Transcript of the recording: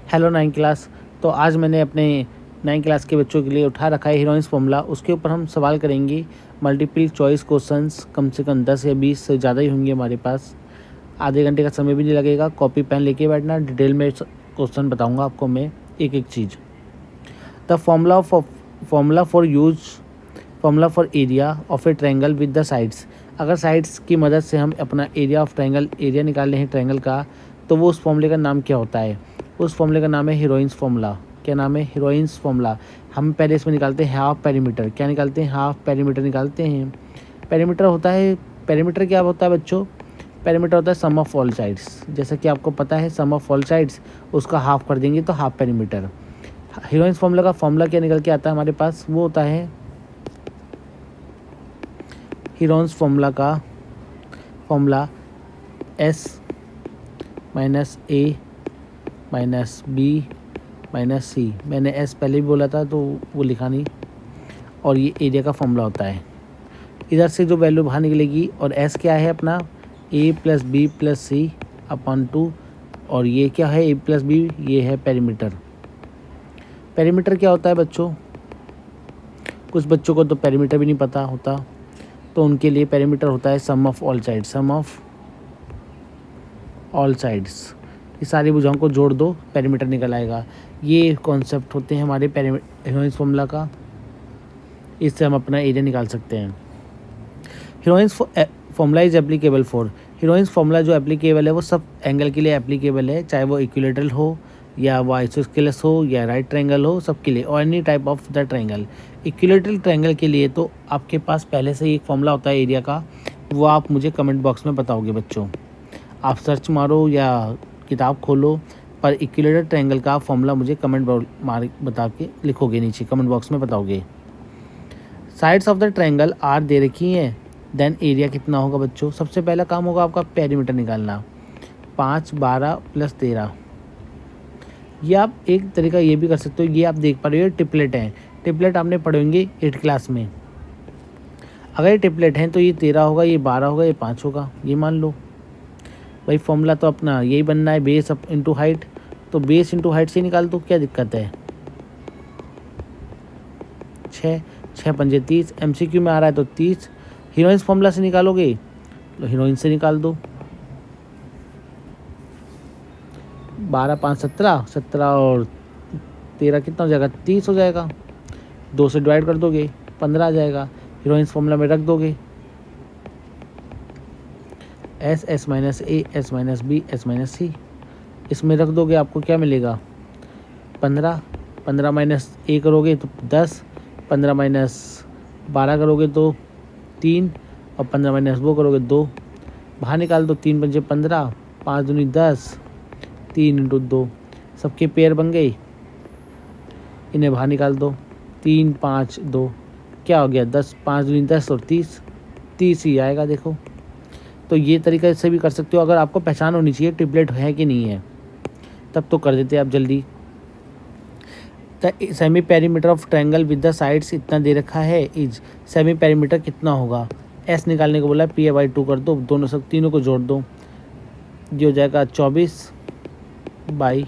Hello 9 class. तो आज मैंने अपने 9 क्लास के बच्चों के लिए उठा रखा है हीरोइंस फॉर्मूला। उसके ऊपर हम सवाल करेंगे, मल्टीपल चॉइस क्वेश्चंस। कम से कम 10 या 20 से ज़्यादा ही होंगे हमारे पास। आधे घंटे का समय भी नहीं लगेगा। कॉपी पेन लेके बैठना, डिटेल में क्वेश्चन बताऊंगा आपको मैं एक एक चीज़। The formula for area of a triangle with the sides. अगर साइड्स की मदद से हम अपना एरिया ऑफ ट्रायंगल एरिया निकाल रहे हैं ट्रायंगल का, तो वो उस फॉर्मूले का नाम क्या होता है? उस फॉर्मूले का नाम है हीरोइंस फॉर्मूला। क्या नाम है? Heroines formula. हम पहले इसमें निकालते हैं हाफ पेरीमीटर। क्या निकालते हैं? हाफ पेरीमीटर निकालते हैं। पेरीमीटर होता है, पेरीमीटर क्या होता है बच्चों? पेरीमीटर होता है सम ऑफ ऑल साइड्स। जैसा कि आपको पता है सम ऑफ ऑल साइड्स, उसका हाफ कर देंगे तो हाफ पेरीमीटर। हीरोइंस फॉर्मूला का फॉर्मूला क्या निकल के आता है हमारे पास? वो होता है हीरोइंस फॉर्मूला का formula S minus A minus B minus C। मैंने S पहले भी बोला था तो वो लिखा नहीं। और ये एरिया का फॉर्मूला होता है। इधर से जो वैल्यू बाहर निकलेगी, और S क्या है अपना? A plus B plus C upon 2। और ये क्या है? A प्लस B, ये है पेरीमीटर। पेरीमीटर क्या होता है बच्चों? कुछ बच्चों को तो पेरीमीटर भी नहीं पता होता, तो उनके लिए पेरीमीटर होता है sum of all sides. Sum of all sides, ये सारी भुजाओं को जोड़ दो, पेरीमीटर निकल आएगा। ये कॉन्सेप्ट होते हैं हमारे हीरोइंस फॉर्मूला का। इससे हम अपना एरिया निकाल सकते हैं। Heroines formula is applicable for. Heroines formula जो एप्लीकेबल है वो सब एंगल के लिए एप्लीकेबल है, चाहे वो इक्विलेटरल हो या वो आइसोस्केलस हो या राइट ट्रायंगल हो, सबके लिए, और any type of the triangle. Equilateral triangle के लिए तो आपके पास पहले से ही एक फॉर्मूला होता है एरिया का, वो आप मुझे कमेंट बॉक्स में बताओगे बच्चों। आप सर्च मारो या किताब खोलो, पर इक्विलेटरल ट्रायंगल का फॉर्मूला मुझे कमेंट बता के लिखोगे, नीचे कमेंट बॉक्स में बताओगे। Sides of the triangle are दे रखी हैं, देन एरिया कितना होगा बच्चों? सबसे पहला काम होगा आपका पेरीमीटर निकालना। 5, 12 प्लस 13। ये आप एक तरीका ये भी कर सकते हो। ये आप देख पा रहे हो ट्रिपलेट हैं। ट्रिपलेट आपने पढ़े होंगे 8 क्लास में। अगर ये ट्रिपलेट हैं तो ये 13 होगा, ये 12 होगा, ये 5 होगा, ये मान लो। भाई फॉर्मूला तो अपना यही बनना है, बेस अप इंटू हाइट। तो बेस इंटू हाइट से निकाल दो, क्या दिक्कत है? 6, 6 पंजे 30। MCQ में आ रहा है तो 30। हीरोइंस फॉर्मूला से निकालोगे तो हीरोइन से निकाल दो। 12, 5, 17, 17 और 13 कितना हो जाएगा? 30 हो जाएगा। 2 से डिवाइड कर दोगे, 15 आ जाएगा। हीरोइंस फॉर्मूला में रख दोगे S minus A, S minus B, S minus C। इसमें रख दोगे, आपको क्या मिलेगा? 15। 15 माइनस A करोगे तो 10। 15 माइनस 12 करोगे तो 3। और 15 माइनस 2 करोगे 2। बाहर निकाल दो, 3 पंजे 15, 5 दूनी 10, 3 इंटू 2। सबके पेयर बन गए, इन्हें बाहर निकाल दो। 3, 5, 2 क्या हो गया? 10। 5 दूनी 10 और 30, 30 ही आएगा। देखो, तो ये तरीका से भी कर सकते हो। अगर आपको पहचान होनी चाहिए ट्रिपलेट है कि नहीं है, तब तो कर देते आप जल्दी। The semi perimeter of triangle with the sides इतना दे रखा है। इज सेमी पेरीमीटर कितना होगा? S निकालने को बोला, P/2 कर दो, दोनों सब तीनों को जोड़ दो, ये हो जाएगा 24/12।